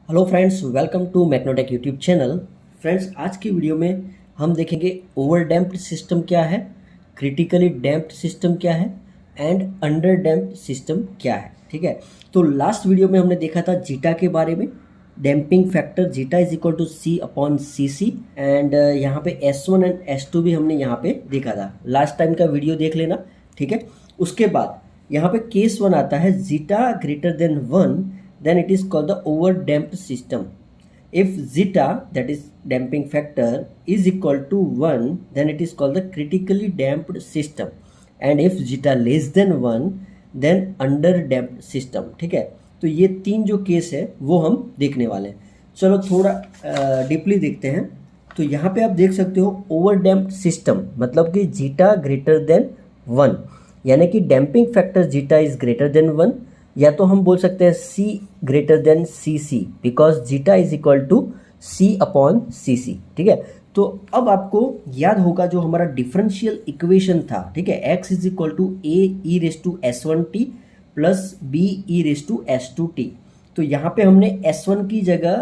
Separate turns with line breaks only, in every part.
Hello friends, welcome to Magnotech YouTube channel. Friends, आज की video में हम देखेंगे ओवर डैम्प्ड सिस्टम क्या है, क्रिटिकली डैम्प्ड सिस्टम क्या है एंड अंडर डैम्प्ड सिस्टम क्या है। ठीक है, तो लास्ट वीडियो में हमने देखा था जीटा के बारे में। Damping factor zeta is equal to c upon C c and यहाँ पे S1 एंड S2 भी हमने यहाँ पे देखा था। लास्ट टाइम का वीडियो देख लेना। ठीक है, उसके बाद यहाँ पे केस 1 आता है, zeta greater than 1 then it is called the over damped system. If zeta, that is damping factor, is equal to 1 then it is called the critically damped system, and if zeta less than 1 then under damped system. ठीक है, तो ये तीन जो case है वो हम देखने वाले हैं। चलो थोड़ा डीपली देखते हैं। तो यहाँ पे आप देख सकते हो ओवर डैम्प्ड सिस्टम मतलब कि जीटा ग्रेटर देन 1, यानी कि damping factor zeta is greater than 1, या तो हम बोल सकते हैं C greater than C C, because zeta is equal to C upon C C. ठीक है, तो अब आपको याद होगा जो हमारा डिफरेंशियल इक्वेशन था। ठीक है, x is equal to a e raise to S1t plus b e raise to S2t। तो यहाँ पे हमने S1 की जगह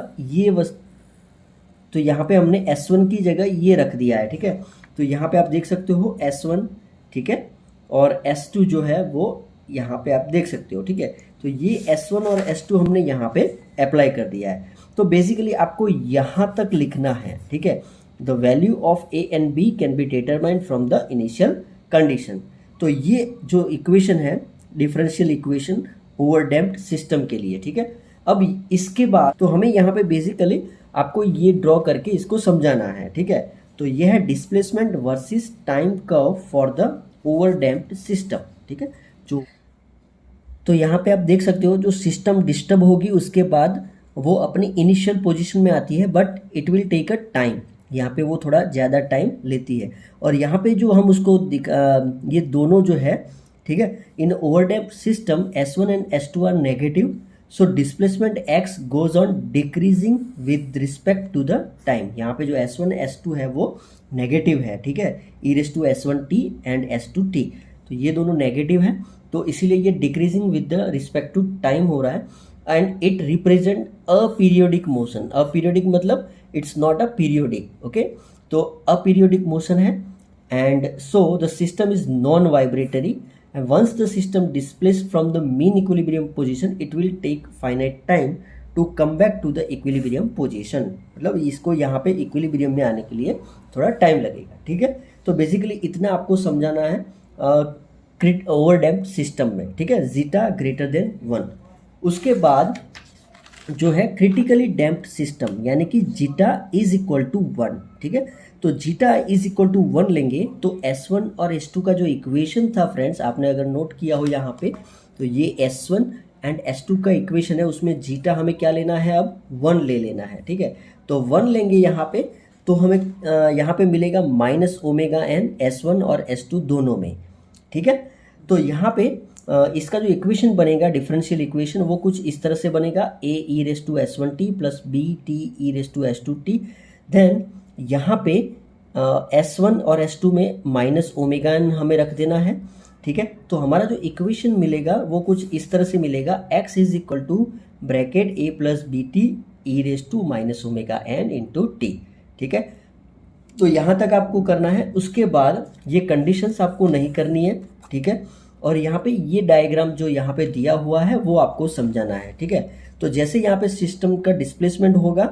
की जगह ये रख दिया है। ठीक है, तो यहाँ पे आप देख सकते हो S1, ठीक है, और S2 जो है वो यहाँ पे आप देख सकते हो। ठीक है, तो ये S1 और S2 हमने यहाँ पे अप्लाई कर दिया है। तो बेसिकली आपको यहाँ तक लिखना है। ठीक है, the value of a and b can be determined from the initial condition. तो ये जो इक्वेशन है differential equation over damped system के लिए। ठीक है, अब इसके बाद तो हमें यहाँ पे बेसिकली आपको ये ड्रॉ करके इसको समझाना है। ठीक है, तो यह है displacement versus time curve for the over damped system. ठीक है, तो यहाँ पे आप देख सकते हो जो सिस्टम डिस्टर्ब होगी उसके बाद वो अपनी इनिशियल पोजीशन में आती है, but it will take a time. यहाँ पे वो थोड़ा ज़्यादा टाइम लेती है। और यहाँ पे जो हम उसको ये दोनों जो है, ठीक है, in overdamped system S1 and S2 are negative, so displacement x goes on decreasing with respect to the time. यहाँ पे जो S1 S2 है वो नेगेटिव है। ठीक है, ई raise to S1t and S2t, तो ये दोनों नेगेटिव है, तो इसीलिए ये decreasing with the respect to time हो रहा है। And it represent aperiodic motion. Aperiodic मतलब it's not a periodic. Okay, तो अपीरियोडिक मोशन है। And so the system is non vibratory, and once the system displace from the mean equilibrium position it will take finite time to come back to the equilibrium position. मतलब इसको यहाँ पे equilibrium में आने के लिए थोड़ा टाइम लगेगा। ठीक है, तो बेसिकली इतना आपको समझाना है ओवर डैम्प्ड सिस्टम में। ठीक है, जीटा ग्रेटर देन 1। उसके बाद जो है क्रिटिकली डैम्प्ड सिस्टम, यानी कि जीटा इज इक्वल टू 1। ठीक है, तो जीटा इज इक्वल टू 1 लेंगे तो S1 और S2 का जो इक्वेशन था फ्रेंड्स, आपने अगर नोट किया हो यहाँ पे, तो ये S1 एंड S2 का इक्वेशन है, उसमें जीटा हमें क्या लेना है, अब 1 ले लेना है। ठीक है, तो 1 लेंगे यहाँ पे, तो हमें यहाँ पे मिलेगा माइनस ओमेगा एन S1 और S2 दोनों में। ठीक है, तो यहाँ पे इसका जो इक्वेशन बनेगा डिफरेंशियल इक्वेशन वो कुछ इस तरह से बनेगा, a e raise to S1t plus b t e raise to S2t। Then यहाँ पे S1 और S2 में माइनस ओमेगा एन हमें रख देना है। ठीक है, तो हमारा जो इक्वेशन मिलेगा वो कुछ इस तरह से मिलेगा, x is equal to bracket a plus b t e raise to minus omega n into t. ठीक है, तो यहाँ तक आपको करना है। उसके बाद ये कंडीशंस आपको नहीं करनी है। ठीक है, और यहाँ पे ये डायग्राम जो यहाँ पे दिया हुआ है वो आपको समझाना है। ठीक है, तो जैसे यहाँ पे सिस्टम का डिस्प्लेसमेंट होगा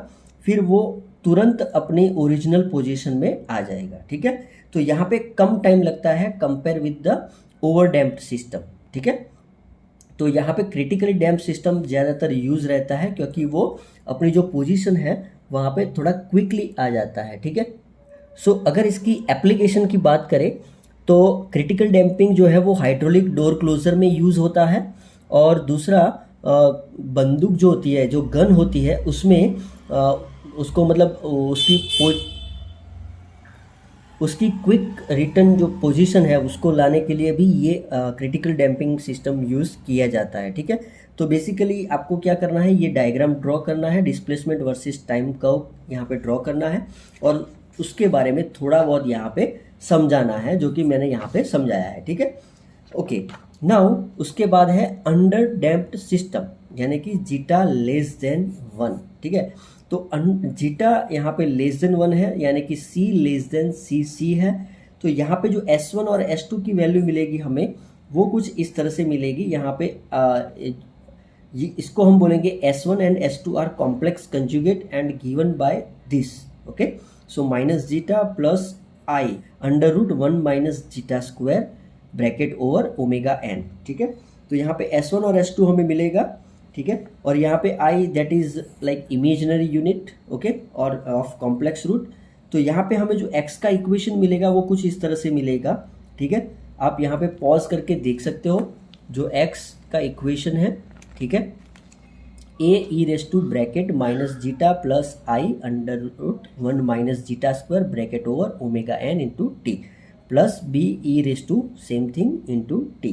फिर वो तुरंत अपने ओरिजिनल पोजीशन में आ जाएगा। ठीक है, तो यहाँ पे कम टाइम लगता है compare with the over damped system. ठीक है, तो यहाँ पे क्रिटिकली डैम्प्ड सिस्टम ज़्यादातर यूज रहता है क्योंकि वो अपनी जो पोजीशन है वहाँ पे थोड़ा क्विकली आ जाता है। ठीक है, सो अगर इसकी एप्लीकेशन की बात करें तो क्रिटिकल डैम्पिंग जो है वो हाइड्रोलिक डोर क्लोजर में यूज़ होता है, और दूसरा बंदूक जो होती है, जो गन होती है, उसमें उसको मतलब उसकी क्विक रिटर्न जो पोजीशन है उसको लाने के लिए भी ये क्रिटिकल डैम्पिंग सिस्टम यूज़ किया जाता है। ठीक है, तो बेसिकली आपको क्या करना है, ये डायग्राम ड्रॉ करना है, डिस्प्लेसमेंट वर्सेस टाइम कर्व यहाँ पे ड्रॉ करना है, और उसके बारे में थोड़ा बहुत यहाँ पे समझाना है जो कि मैंने यहाँ पे समझाया है। ठीक है, ओके, नाउ उसके बाद है अंडर डैम्प्ड सिस्टम, यानी कि जीटा लेस देन 1, ठीक है। तो जीटा यहाँ पे लेस देन 1 है, यानी कि सी लेस देन सी है। तो यहाँ पे जो S1 और S2 की वैल्यू मिलेगी हमें, वो कुछ इस तरह से मिलेगी। यहाँ पे इसको हम बोलेंगे S1 and S2 are complex conjugate and given by this, okay. So minus zeta plus i under root 1 minus zeta square bracket over omega n, ठीक है। तो यहाँ पे S1 और S2 हमें मिलेगा, ठीक है। और यहाँ पे i that is like imaginary unit, okay, और ऑफ कॉम्प्लेक्स रूट। तो यहाँ पे हमें जो x का इक्वेशन मिलेगा वो कुछ इस तरह से मिलेगा, ठीक है। आप यहाँ पे पॉज करके देख सकते हो जो x का इक्वेशन है, ठीक है। A e raise to bracket minus zeta plus i under root 1 minus zeta square bracket over omega n into t plus b e raise to same thing into t.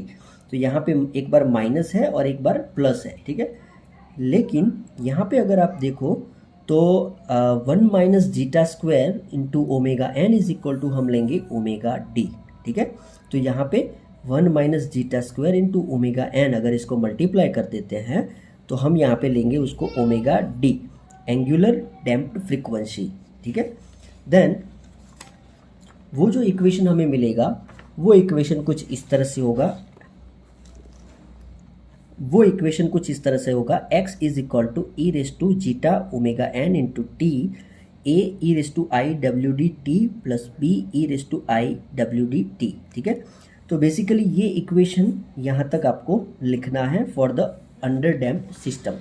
तो यहाँ पे एक बार minus है और एक बार प्लस है, ठीक है। लेकिन यहाँ पे अगर आप देखो तो 1 minus zeta square into omega n is equal to हम लेंगे ओमेगा डी, ठीक है। तो यहाँ पे 1 minus zeta square into omega n अगर इसको मल्टीप्लाई कर देते हैं तो हम यहाँ पे लेंगे उसको omega D, angular damped frequency, ठीक है। देन वो जो इक्वेशन हमें मिलेगा वो इक्वेशन कुछ इस तरह से होगा, x is equal to E raise to zeta omega n into T A e raise to I W D T plus b e raise to I W D T, ठीक है। तो बेसिकली ये equation यहाँ तक आपको लिखना है for the under damped system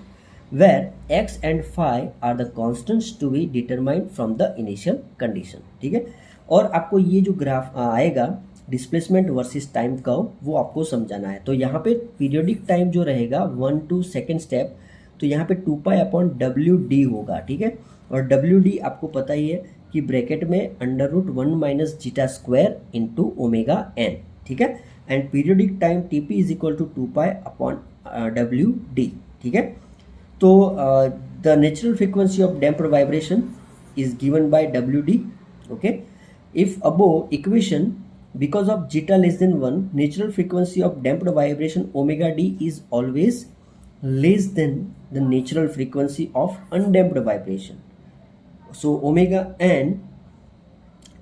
where x and phi are the constants to be determined from the initial condition, ठीक है। और आपको ये जो ग्राफ आएगा डिस्प्लेसमेंट वर्सेस टाइम कर्व वो आपको समझाना है। तो यहाँ पे पीरियोडिक टाइम जो रहेगा 1 to 2nd स्टेप, तो यहाँ पे 2 पाई अपॉन डब्ल्यू डी होगा, ठीक है। और डब्ल्यू डी आपको पता ही है कि ब्रैकेट में under root 1 minus zeta square into omega n, ठीक है। And periodic time t p is equal to 2 pi upon डब्ल्यू डी, ठीक है। तो the natural frequency of damped vibration is given by डब्ल्यू d, okay. If above equation because of zeta less than 1 natural frequency of damped vibration omega d is always less than the natural frequency of undamped vibration. So omega n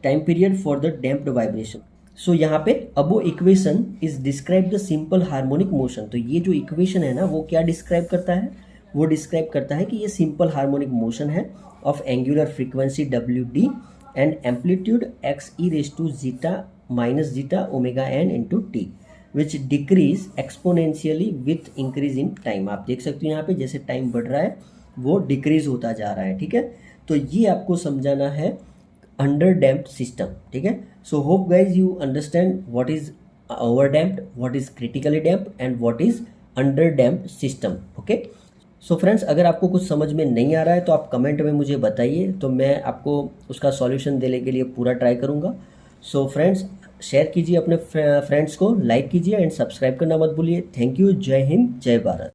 time period for the damped vibration. So यहाँ पे अबो equation is describe the simple harmonic motion. तो ये जो equation है ना वो क्या describe करता है, वो डिस्क्राइब करता है कि ये सिंपल हार्मोनिक मोशन है ऑफ एंगुलर फ्रीक्वेंसी डब्ल्यू d and amplitude x e raise to zeta minus zeta omega n into t which decrease exponentially with increase in time. आप देख सकते हो यहाँ पे जैसे टाइम बढ़ रहा है वो डिक्रीज होता जा रहा है, ठीक है। तो ये आपको समझाना है अंडर डैम्प्ड सिस्टम, ठीक है। So hope guys you understand what is over damped, what is critically damped and what is under damped system, okay. So friends अगर आपको कुछ समझ में नहीं आ रहा है तो आप कमेंट में मुझे बताइए, तो मैं आपको उसका सॉल्यूशन देने के लिए पूरा ट्राई करूँगा। सो फ्रेंड्स शेयर कीजिए अपने फ्रेंड्स को, लाइक कीजिए एंड सब्सक्राइब करना मत भूलिए। थैंक यू, जय हिंद, जय भारत।